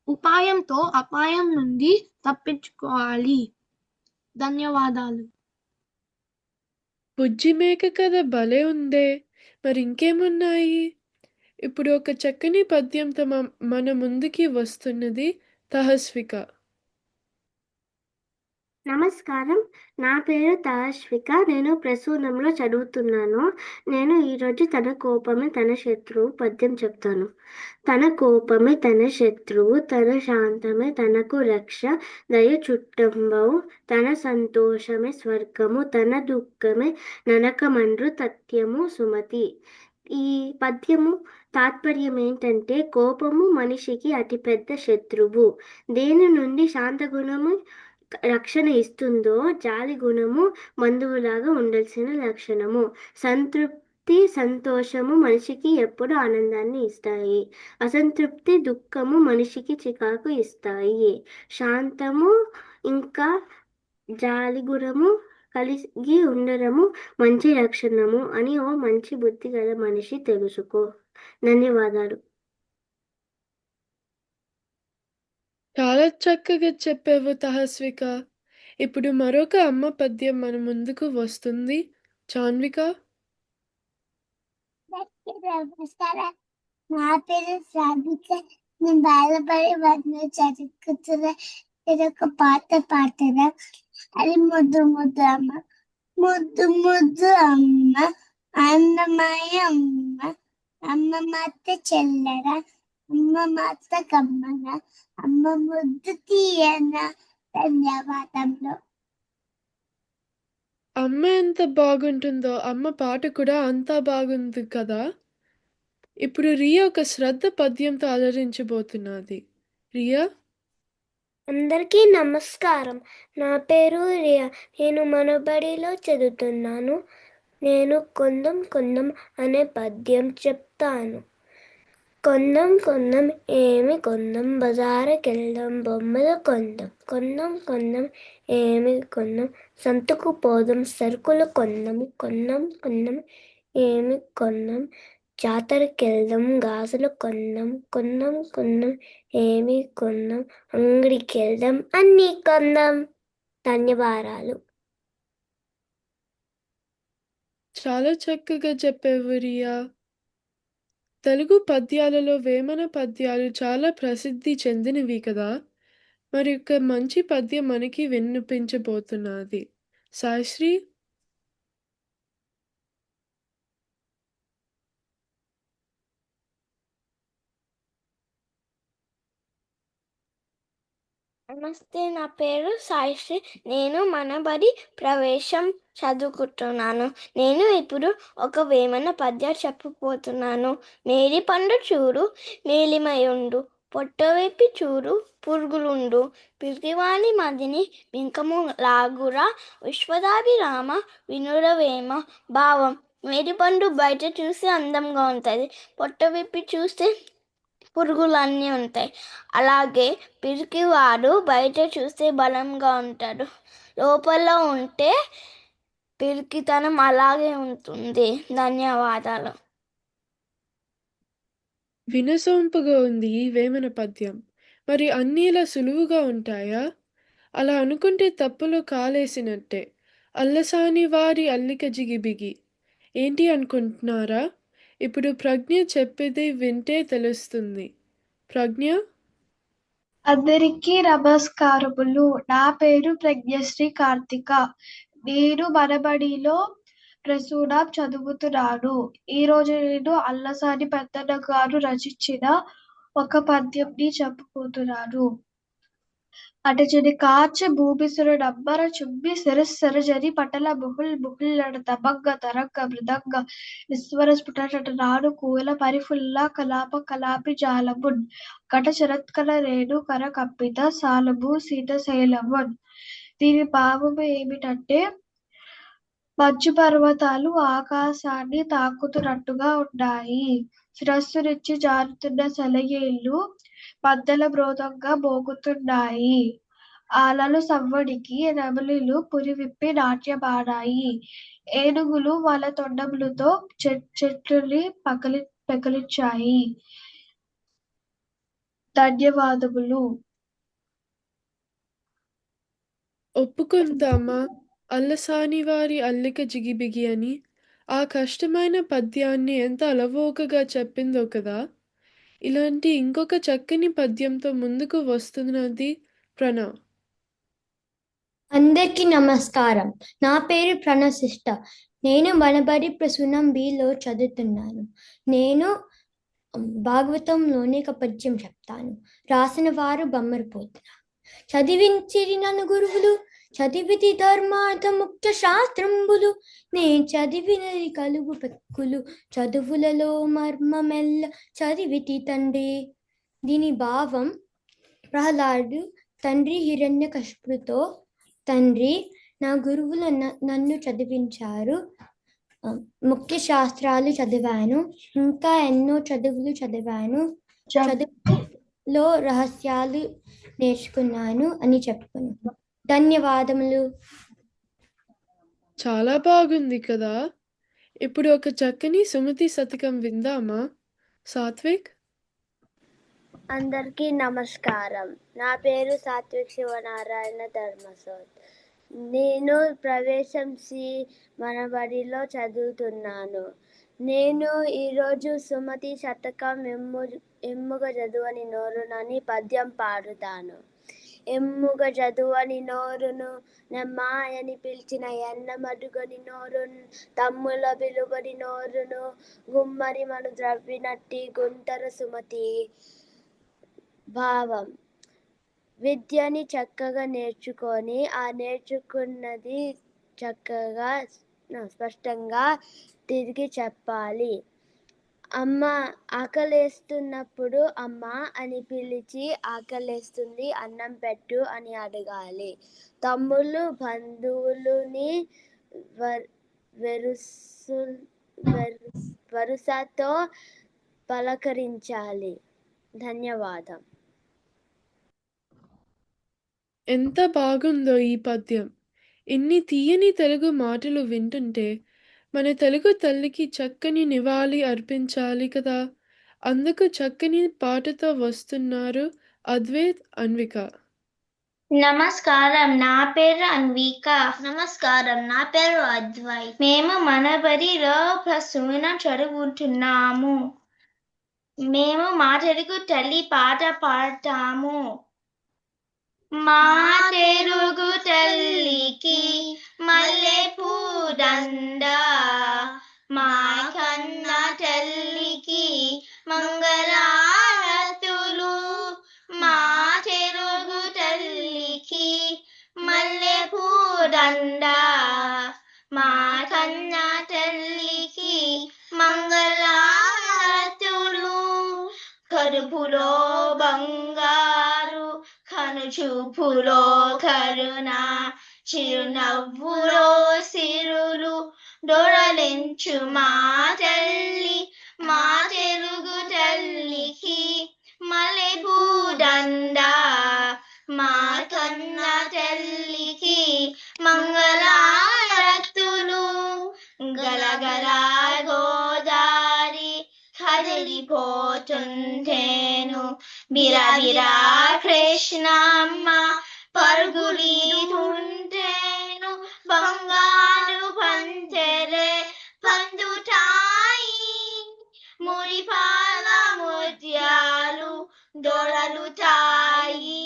ఉపాయంతో అపాయం నుండి తప్పించుకోవాలి. ధన్యవాదాలు. బుజ్జిమేక కథ భలే ఉందే. మరి ఇంకేమున్నాయి? ఇప్పుడు ఒక చక్కని పద్యంతో మన ముందుకి వస్తున్నది తహస్విక. నమస్కారం, నా పేరు తహస్విక. నేను ప్రసూనంలో చదువుతున్నాను. నేను ఈరోజు తన కోపమే తన శత్రువు పద్యం చెప్తాను. తన కోపమే తన శత్రువు, తన శాంతమే తనకు రక్ష, దయ చుట్టంబవు, తన సంతోషమే స్వర్గము, తన దుఃఖమే నరకమండ్రు తథ్యము సుమతి. ఈ పద్యము తాత్పర్యం ఏంటంటే, కోపము మనిషికి అతిపెద్ద శత్రువు. దేని నుండి శాంత గుణము రక్షణ ఇస్తుందో, జాలి గుణము బంధువులాగా ఉండాల్సిన లక్షణము. సంతృప్తి, సంతోషము మనిషికి ఎప్పుడు ఆనందాన్ని ఇస్తాయి. అసంతృప్తి, దుఃఖము మనిషికి చికాకు ఇస్తాయి. శాంతము ఇంకా జాలి గుణము కలిగి ఉండడము మంచి లక్షణము అని ఓ మంచి బుద్ధి గల మనిషి తెలుసుకో. ధన్యవాదాలు. చాలా చక్కగా చెప్పావు తహస్విక. ఇప్పుడు మరొక అమ్మ పద్యం మన ముందుకు వస్తుంది. చాన్విక. నమస్కారం, నా పేరు సాధిక. నేను బాలపడి వాటిని చదువుకుతున్నా. నేను ఒక పాట పాడుతున్నా. అది ముద్దు ముద్దు అమ్మ, ముద్దు ముద్దు అమ్మ, అన్నమయ్య అమ్మ, అమ్మ మాత చెల్లెడ, అమ్మ మాత కమ్మన, అమ్మ ముద్దు తీయన. ధన్యవాదంలో. అమ్మ ఎంత బాగుంటుందో అమ్మ పాట కూడా అంతా బాగుంది కదా. ఇప్పుడు రియా ఒక శ్రద్ధ పద్యంతో అలరించబోతున్నది. రియా. అందరికీ నమస్కారం, నా పేరు రియా. నేను మన బడిలో చదువుతున్నాను. నేను కొందం కొందం అనే పద్యం చెప్తాను. కొందం కొందం ఏమి కొందం, బజారుకెళ్దాం బొమ్మలు కొందం. కొందం కొందం ఏమి కొందం, సంతకు పోదాం సరుకులు కొందం. కొందం కొందం ఏమి కొందం, జాతరకెళ్దాం గాజులు కొందం. కొందం కొందం ఏమి కొందం, అంగడికెళ్దాం అన్నీ కొందం. ధన్యవాదాలు. చాలా చక్కగా చెప్పావు రియా. తెలుగు పద్యాలలో వేమన పద్యాలు చాలా ప్రసిద్ధి చెందినవి కదా. మరి ఒక మంచి పద్యం మనకి వినిపించబోతున్నది. సాయిశ్రీ. నమస్తే, నా పేరు సాయిశ్రీ. నేను మనబడి ప్రవేశం చదువుకుంటున్నాను. నేను ఇప్పుడు ఒక వేమన పద్యం చెప్పబోతున్నాను. మేడి పండు చూడు మేలిమయుండు, పొట్ట వేపి చూడు పురుగులుండు, పిరికివాని మదిని బింకము లాగురా, విశ్వదాభిరామ వినురవేమ. భావం: మేడి పండు బయట చూస్తే అందంగా ఉంటుంది, పొట్ట విప్పి చూస్తే పురుగులన్నీ ఉంటాయి. అలాగే పిరికివాడు బయట చూస్తే బలంగా ఉంటాడు, లోపల ఉంటే పిరికితనం అలాగే ఉంటుంది. ధన్యవాదాలు. వినసొంపుగా ఉంది ఈ వేమన పద్యం. మరి అన్నీ ఇలా సులువుగా ఉంటాయా? అలా అనుకుంటే తప్పులో కాలేసినట్టే. అల్లసాని వారి అల్లిక జిగిబిగి ఏంటి అనుకుంటున్నారా? ఇప్పుడు ప్రజ్ఞ చెప్పేది వింటే తెలుస్తుంది. ప్రజ్ఞ. అందరికీ నమస్కారములు. నా పేరు ప్రజ్ఞశ్రీ కార్తిక. నేను మనబడిలో ప్రసూనం చదువుతున్నాను. ఈ రోజు నేను అల్లసాని పెద్దన్న గారు రచించిన ఒక పద్యంని చెప్పబోతున్నాను. అటజని కార్చె భూమిసుర నంబర చుమ్మి సిరసరజని పటల ముహుల్ ముహుల్లడ తమంగ తరంగ మృదంగ నిస్వర స్ఫుటట నాడు కూల పరిఫుల్ల కలాప కలాపి జాలమున్ కట శరత్కల రేణు కర కప్పిత సాలము సీత శైలమున్. దీని భావము ఏమిటంటే, మంచు పర్వతాలు ఆకాశాన్ని తాకుతున్నట్టుగా ఉన్నాయి. శిరస్సు నుంచి జారుతున్న సెలయేళ్లు మద్దల బ్రోతంగా మోగుతున్నాయి. ఆలలు సవ్వడికి నెమలిలు పురివిప్పి నాట్యమాడాయి. ఏనుగులు వాళ్ళ తొండములతో చెట్లని పెకలించాయి. ధన్యవాదములు. ఒప్పుకుందామా అల్లసాని వారి అల్లిక జిగిబిగి అని? ఆ కష్టమైన పద్యాన్ని ఎంత అలవోకగా చెప్పిందో కదా. ఇలాంటి ఇంకొక చక్కని పద్యంతో ముందుకు వస్తున్నది ప్రణవ్. అందరికీ నమస్కారం. నా పేరు ప్రణశిష్ట. నేను మనబడి ప్రసూనం బిలో చదువుతున్నాను. నేను భాగవతంలోని ఒక పద్యం చెప్తాను. రాసిన వారు బొమ్మరిపోతున్న. చదివించిరి నన్ను గురువులు, చదివితి ధర్మార్థ ముఖ్య శాస్త్రంబులు, నే చదివినది కలుగు పెక్కులు, చదువులలో మర్మమెల్ల చదివితి తండ్రి. దీని భావం: ప్రహ్లాడు తండ్రి హిరణ్యకశిపుతో, తండ్రి నా గురువులు నన్ను చదివించారు, ముఖ్య శాస్త్రాలు చదివాను, ఇంకా ఎన్నో చదువులు చదివాను, చదువులో రహస్యాలు నేర్చుకున్నాను అని చెప్పుకున్నాను. ధన్యవాదములు. చాలా బాగుంది కదా. ఇప్పుడు ఒక చక్కని సుమతి శతకం విందామా? సాత్విక్. అందరికీ నమస్కారం. నా పేరు సాత్విక్ శివనారాయణ ధర్మసోద్. నేను ప్రవేశం సి మనబడిలో చదువుతున్నాను. నేను ఈరోజు సుమతి శతకం ఎమ్ముగ చదువని నోరునని పద్యం పాడుతాను. ఎమ్ముగ చదువని నోరును నమ్మాయని పిలిచిన ఎన్న మడుగని నోరును, తమ్ముల పిలువని నోరును గుమ్మరి మను ద్రవ్వినట్టి గుంటర సుమతి. భావం: విద్యని చక్కగా నేర్చుకొని ఆ నేర్చుకున్నది చక్కగా స్పష్టంగా తిరిగి చెప్పాలి. అమ్మ ఆకలేస్తున్నప్పుడు అమ్మ అని పిలిచి ఆకలేస్తుంది అన్నం పెట్టు అని అడగాలి. తమ్ముళ్ళు బంధువులని వరుసతో పలకరించాలి. ధన్యవాదం. ఎంత బాగుందో ఈ పద్యం. ఇన్ని తీయని తెలుగు మాటలు వింటుంటే మన తెలుగు తల్లికి చక్కని నివాళి అర్పించాలి కదా. అందుకు చక్కని పాటతో వస్తున్నారు అద్వైత్, అన్విక. నమస్కారం, నా పేరు అన్విక. నమస్కారం, నా పేరు అద్వైత్. మేము మనబడిలో ప్రసూనం చదువుతున్నాము. మేము మా తెలుగు తల్లి పాట పాడతాము. మా తెలుగు తల్లికి మల్లె పూదండ, మా కన్న తల్లికి మంగళారతులు, మా తెలుగు తల్లి అండా మా కన్న తల్లికి మంగళారతులు కరుపులో బంగారు కనుచూపులో కరుణ చిరునవ్వులో సిరులు డొరలించు మా తల్లి మా తెలుగు తల్లికి మల్లెపూదండ మా కన్న తల్లికి మంగళారతులు గలగల గోదారి కదిలిపోతుంటేను బిరబిరా కృష్ణమ్మ పరుగులీతుంటేను బంగారు పంచెలే పందుతాయి మురిపాల ముత్యాలు దొరలుతాయి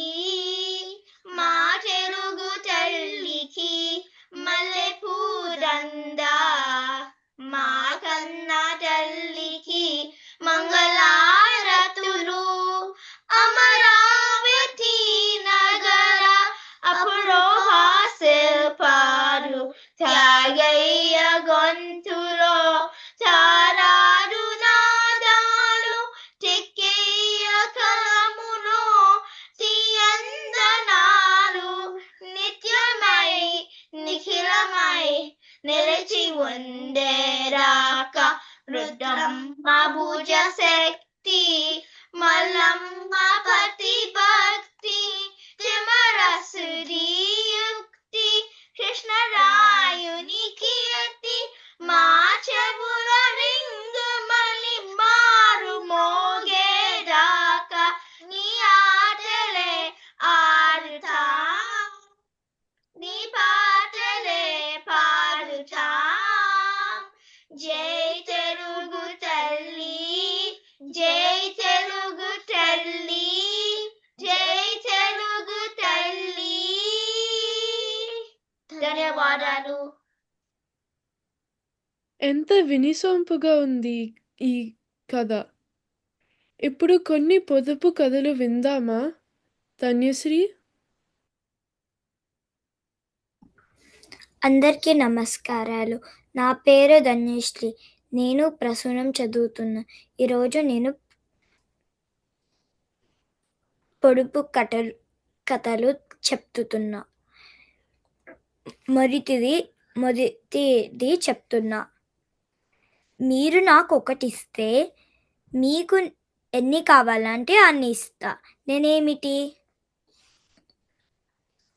మా తెలుగు తల్లికి మల్లెపూదండ మా కన్న తల్లికి మంగళారతులు అమరావతి నగర అపురోహ శిల్పాలు త్యాగయ్య గొంతులో తారాడు నాదాలు తెక్కయ్య కలములో తీయందనాలు నిత్యమై నిఖిలమై నిలిచి ఉండేరాక రుద్రమ్మ భుజ శక్తి మల్లమ్మ పతి భక్తి తిమరసురి యుక్తి కృష్ణరాయుని కీర్తి మా చెవుల రింగుమలి మారు మోగేదాకా నీ ఆటలే ఆడుతా నీ పాటలే పాడుతా జై తెలుగు తల్లి జై తెలుగు తల్లి జై తెలుగు తల్లి ధన్యవాదాలు. ఎంత వినిసొంపుగా ఉంది ఈ కథ. ఇప్పుడు కొన్ని పొదుపు కథలు విందామా ధన్యశ్రీ? అందరికీ నమస్కారాలు. నా పేరు ధన్యశ్రీ. నేను ప్రసూనం చదువుతున్నా. ఈరోజు నేను పొడుపు కథలు చెప్తున్నా. మొదటిది చెప్తున్నా. మీరు నాకు ఒకటి ఇస్తే మీకు ఎన్ని కావాలంటే అన్ని ఇస్తా. నేనేమిటి?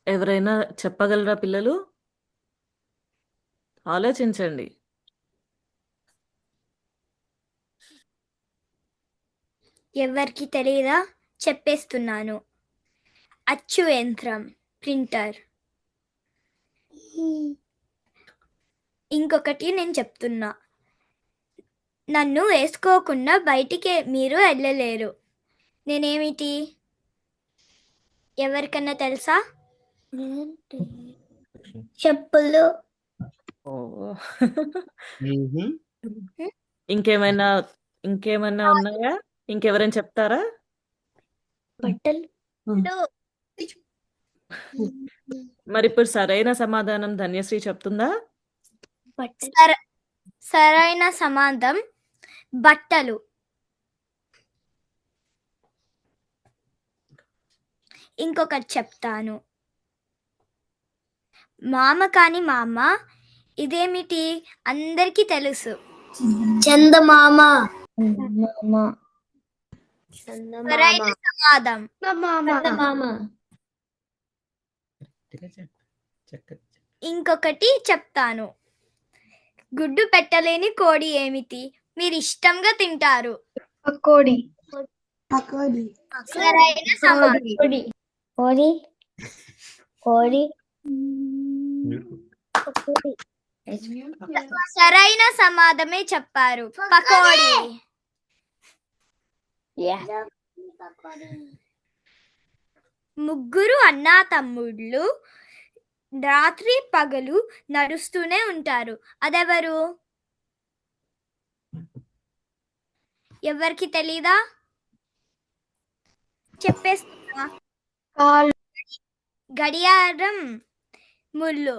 ఎవరైనా చెప్పగలరా పిల్లలు? ఆలోచించండి. ఎవరికి తెలియదా? చెప్పేస్తున్నాను. అచ్చు యంత్రం, ప్రింటర్. ఇంకొకటి నేను చెప్తున్నా. నన్ను వేసుకోకుండా బయటికి మీరు వెళ్ళలేరు. నేనేమిటి? ఎవరికన్నా తెలుసా? చెప్పులు. ఇంకేమైనా ఉన్నాయా? ఇంకెవరైనా చెప్తారా? బట్టలు. మరి ఇప్పుడు సరైన సమాధానం ధన్యశ్రీ చెప్తుందా? సరైన సమాధానం బట్టలు. ఇంకొకటి చెప్తాను. మామ కాని మామ. ఇదేమిటి? అందరికీ తెలుసు. చందమామ. సరైన సమాధానం. ఇంకొకటి చెప్తాను. గుడ్డు పెట్టలేని కోడి ఏమిటి? మీరు ఇష్టంగా తింటారు. కోడి. సరైన సమాధానం. కోడి. సరైన సమాధానమే చెప్పారు. పకోడీ. ముగ్గురు అన్నా తమ్ముళ్ళు రాత్రి పగలు నడుస్తూనే ఉంటారు. అదెవరు? ఎవరికి తెలీదా? చెప్పేస్తున్నా. గడియారం, ముళ్ళు.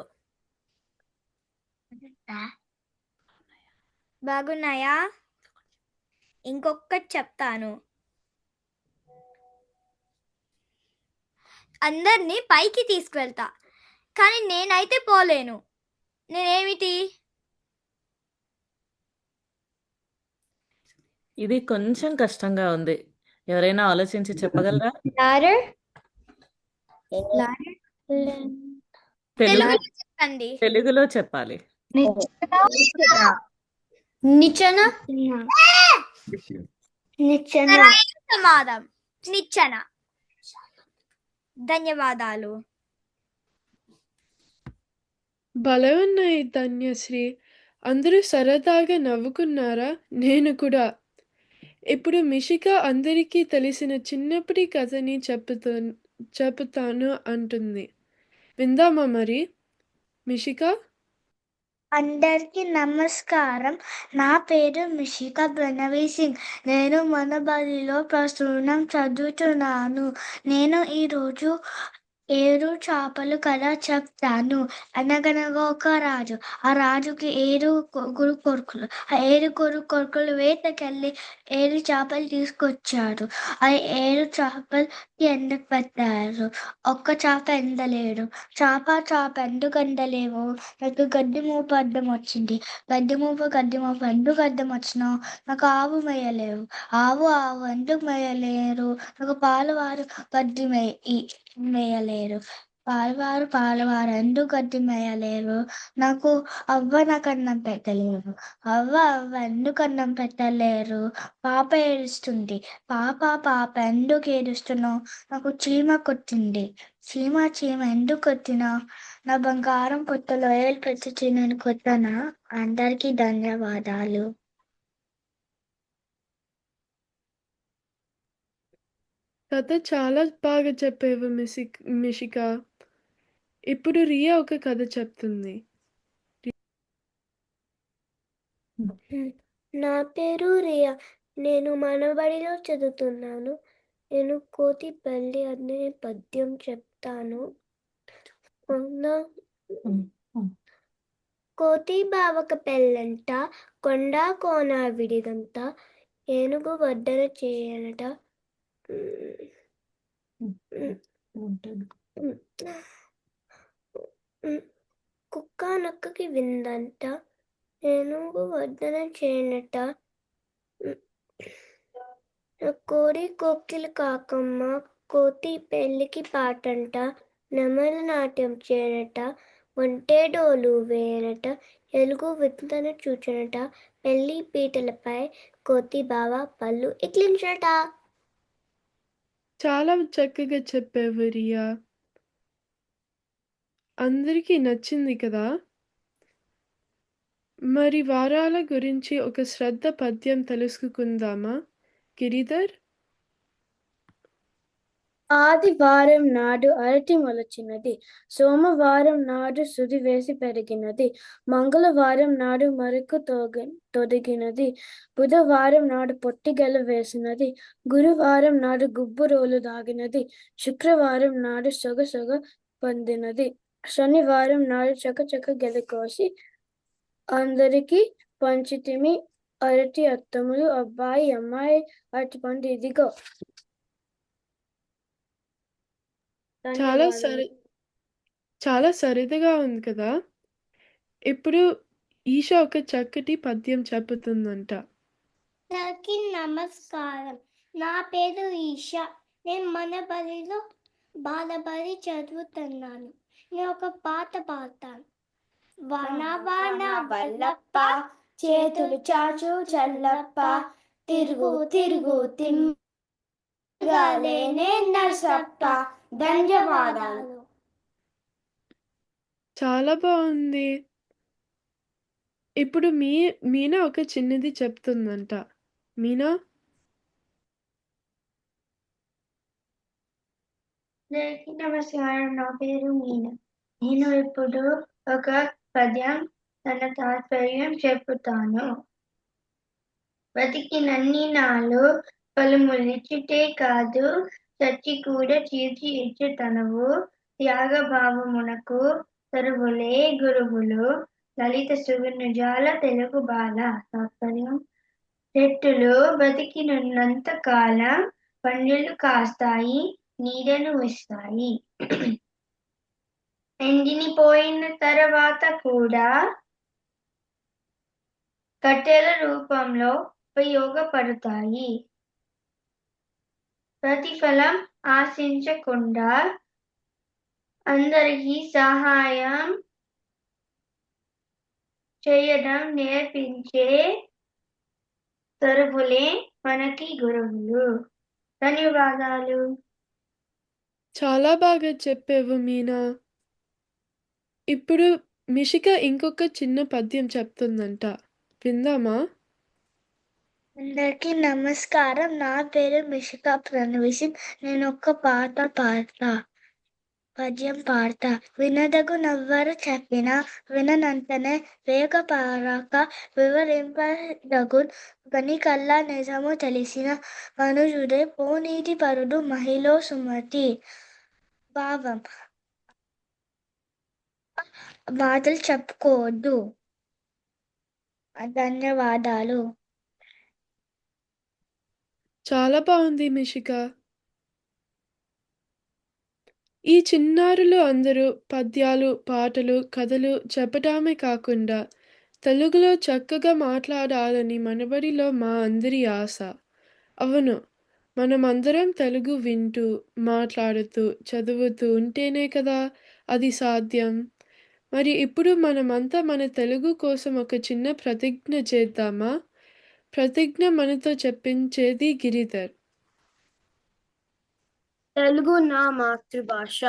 బాగున్నాయా? ఇంకొకటి చెప్తాను. అందరినీ పైకి తీసుకువెళ్తా, కానీ నేనైతే పోలేను. నేనేమిటి? ఇది కొంచెం కష్టంగా ఉంది. ఎవరైనా ఆలోచించి చెప్పగలరా? Ladder? తెలుగులో చెప్పండి. తెలుగులో చెప్పాలి. నిచ్చెన? సరైన సమాధానం నిచ్చెన. ధన్యవాదాలు. భలే ఉన్నాయి ధన్యశ్రీ. అందరూ సరదాగా నవ్వుకున్నారా? నేను కూడా. ఇప్పుడు మిషిక అందరికీ తెలిసిన చిన్నప్పటి కథని చెప్తాను అంటుంది. విందామా మరి? మిషిక? అందరికీ నమస్కారం. నా పేరు మిషిక ప్రణవి సింగ్. నేను మన బడిలో ప్రస్తుతం చదువుతున్నాను. నేను ఈరోజు 7 చేపలు కథ చెప్తాను. అనగనగా ఒక రాజు. ఆ రాజుకి 7 కొడుకులు. ఆ 7 కొడుకులు వేటకెళ్ళి 7 చేపలు తీసుకొచ్చారు. ఆ 7 చేపలకి ఎండకు పెట్టారు. ఒక్క చేప ఎండలేడు. చేప ఎందుకు ఎండలేవు? నాకు గడ్డి మూపు అడ్డం వచ్చింది. గడ్డి మూపు ఎందుకు అడ్డం వచ్చినావు? నాకు ఆవు మేయలేవు. ఆవు ఎందుకు మేయలేరు? నాకు పాలవారు గడ్డి మేయలేరు. పాలవారు ఎందుకు గడ్డి మేయలేరు? నాకు నాకు అన్నం పెట్టలేరు. అవ్వ ఎందుకు అన్నం పెట్టలేరు? పాప ఏడుస్తుంది. పాప ఎందుకు ఏడుస్తున్నావు? నాకు చీమ కొట్టింది. చీమ ఎందుకు కొట్టినావు? నా బంగారం పుట్టలో ఏలు పెట్టి చీమను కొట్టానా? అందరికీ ధన్యవాదాలు. కథ చాలా బాగా చెప్పేవు మిషిక. ఇప్పుడు రియా ఒక కథ చెప్తుంది. నా పేరు రియా. నేను మనబడిలో చదువుతున్నాను. నేను కోతి పెళ్ళి అనే పద్యం చెప్తాను. కోతి బావక పెళ్ళంట, కొండ కోన విడిదంట, ఏనుగు వడ్డన చేయనట, కుక్క నక్కకి విందంట, ఏనుగు వడ్డన చేయనట, కోడి కోకిల కాకమ్మ, కోతి పెళ్ళికి పాటంట, నెమలి నాట్యం చేయనట, ఒంటే డోలు వేయనట, ఎలుగు వింతన చూచనట, పెళ్లి పీటలపై కోతి బావ పళ్ళు ఇట్లించట. చాలా చక్కగా చెప్పేవు రియా. అందరికీ నచ్చింది కదా? మరి వారాల గురించి ఒక శ్రద్ధ పద్యం తెలుసుకుందామా గిరిధర్? ఆదివారం నాడు అరటి మొలచినది. సోమవారం నాడు సుది వేసి పెరిగినది. మంగళవారం నాడు మరకు తొడిగినది. బుధవారం నాడు పొట్టిగెల వేసినది. గురువారం నాడు గుబ్బు రోలు దాగినది. శుక్రవారం నాడు సొగ పొందినది. శనివారం నాడు చక గెలకోసి అందరికి పంచితిమి. అరటి అత్తములు, అబ్బాయి అమ్మాయి అరటి పండు ఇదిగో. చాలా సరదాగా ఉంది కదా? ఇప్పుడు ఈష ఒక చక్కటి పద్యం చెప్పుతుందంట. అందరికీ నమస్కారం. నా పేరు ఈష. నేను మన బడిలో బాలబడి చదువుతున్నాను. నేను ఒక పాట పాడతాను. వాన వాన వల్లప్ప, చేతులు చాచు చల్లప్ప, తిరుగు తిరుగాలేనే నర్సప్ప. ధన్యవాదాలు. చాలా బాగుంది. ఇప్పుడు మీనా ఒక చిన్నది చెప్తుందంట. మీనా? అందరికీ నమస్కారం. నా పేరు మీనా. నేను ఇప్పుడు ఒక పద్యం తన తాత్పర్యం చెప్పుతాను. బతికినన్ని నాలు పలుములిచిటే కాదు, చచ్చి కూడా చీల్చి ఇచ్చుతనవు. త్యాగభావమునకు తరువులే గురువులు, లలిత సుగుణజాల తెలుగు బాల. తాత్పర్యం: చెట్టులు బతికినున్నంత కాలం పండ్లు కాస్తాయి, నీడను ఇస్తాయి. ఎండిపోయిన తర్వాత కూడా కట్టెల రూపంలో ఉపయోగపడతాయి. ప్రతిఫలం ఆశించకుండా అందరికీ సహాయం చేయడం నేర్పించే తరువులే మనకి గురువులు. ధన్యవాదాలు. చాలా బాగా చెప్పావు మీనా. ఇప్పుడు మిషిక ఇంకొక చిన్న పద్యం చెప్తుందంట, విందామా? అందరికీ నమస్కారం. నా పేరు మిషికా ప్రణవిసిన్. నేను ఒక పద్యం పాడతా. వినదగు నవ్వరు చెప్పిన విననంతనే వేగపారాక వివరింపదగు గనికల్లా నిజము తెలిసిన మనుజుడే పోనీటి పరుడు మహిళ సుమతి. భావం: మాటలు చెప్పుకోవద్దు. ధన్యవాదాలు. చాలా బాగుంది మిషిక. ఈ చిన్నారులు అందరూ పద్యాలు, పాటలు, కథలు చెప్పటమే కాకుండా తెలుగులో చక్కగా మాట్లాడాలని మనబడిలో మా అందరి ఆశ. అవును, మనమందరం తెలుగు వింటూ, మాట్లాడుతూ, చదువుతూ ఉంటేనే కదా అది సాధ్యం. మరి ఇప్పుడు మనమంతా మన తెలుగు కోసం ఒక చిన్న ప్రతిజ్ఞ చేద్దామా? ప్రతిజ్ఞ మనతో చెప్పించేది గిరిధర్. తెలుగు నా మాతృభాష.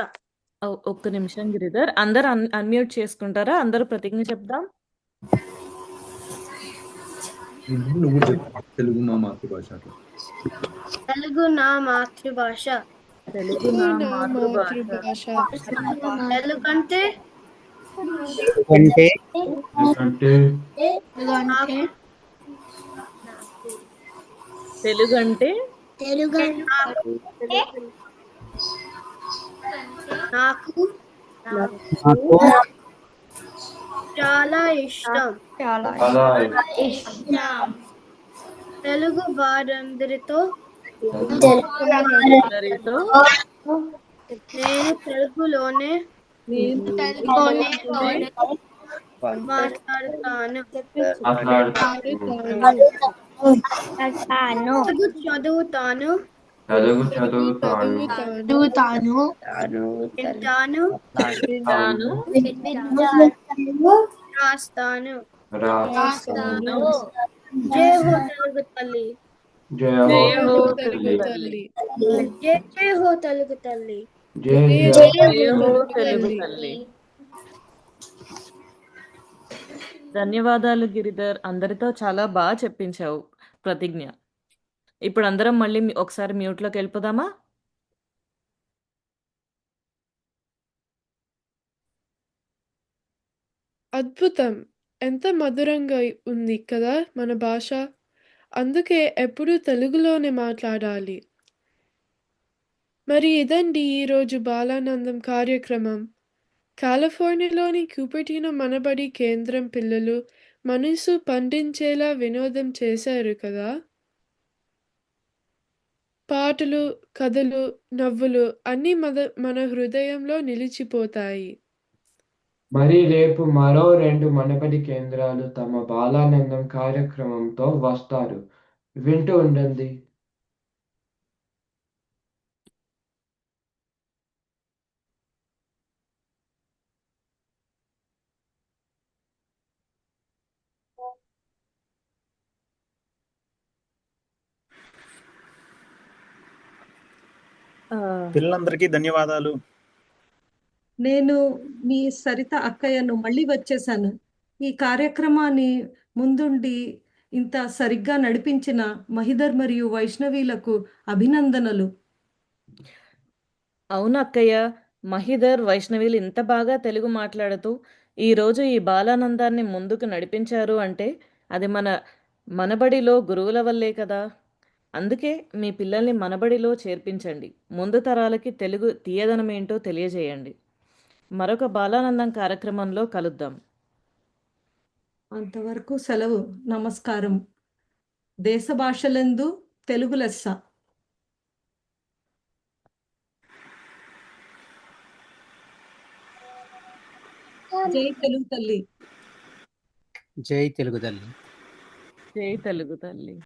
ఒక్క నిమిషం గిరిధర్, అందరు అన్మ్యూట్ చేసుకుంటారా? అందరూ ప్రతిజ్ఞ చెప్దాం. నువ్వు చెప్పు, తెలుగు మా మాతృభాష. తెలుగు నా మాతృభాష. తెలుగు నా మాతృభాష. తెలుగంటే తెలుగంటే నాకు చాలా ఇష్టం. తెలుగు వారందరితో నేను తెలుగులోనే మాట్లాడతాను. చదువుతాను, వింటాను, రాస్తాను. జై హో తెలుగు తల్లి. జై హో తెలుగు తల్లి. జై హో తెలుగు తల్లి. జై హో తెలుగు తల్లి. ధన్యవాదాలు గిరిధర్. అందరితో చాలా బాగా చెప్పించావు ప్రతిజ్ఞ. ఇప్పుడు అందరం మళ్ళీ ఒకసారి మ్యూట్లోకి వెళ్ళిపోదామా? అద్భుతం! ఎంత మధురంగా ఉంది కదా మన భాష. అందుకే ఎప్పుడూ తెలుగులోనే మాట్లాడాలి. మరి ఇదండి ఈరోజు బాలానందం కార్యక్రమం. కాలిఫోర్నియాలోని క్యూపర్టినో మనబడి కేంద్రం పిల్లలు మనసు పండించేలా వినోదం చేశారు కదా. పాటలు, కథలు, నవ్వులు అన్నీ మన హృదయంలో నిలిచిపోతాయి. మరి రేపు మరో 2 మనబడి కేంద్రాలు తమ బాలానందం కార్యక్రమంతో వస్తారు. వింటూ ఉండండి. పిల్లలందరికీ ధన్యవాదాలు. నేను మీ సరిత అక్కయ్యను మళ్ళీ వచ్చేసాను. ఈ కార్యక్రమాన్ని ముందుండి ఇంత సరిగ్గా నడిపించిన మహిధర్ మరియు వైష్ణవీలకు అభినందనలు. అవును అక్కయ్య, మహిధర్, వైష్ణవిలు ఇంత బాగా తెలుగు మాట్లాడుతూ ఈరోజు ఈ బాలానందాన్ని ముందుకు నడిపించారు అంటే అది మనబడిలో గురువుల వల్లే కదా. అందుకే మీ పిల్లల్ని మనబడిలో చేర్పించండి. ముందు తరాలకి తెలుగు తీయదనమేంటో తెలియజేయండి. మరొక బాలానందం కార్యక్రమంలో కలుద్దాం. అంతవరకు సెలవు. నమస్కారం. దేశ భాషలందు తెలుగు లెస్స. జై తెలుగు తల్లి. జై తెలుగు తల్లి. జై తెలుగు తల్లి.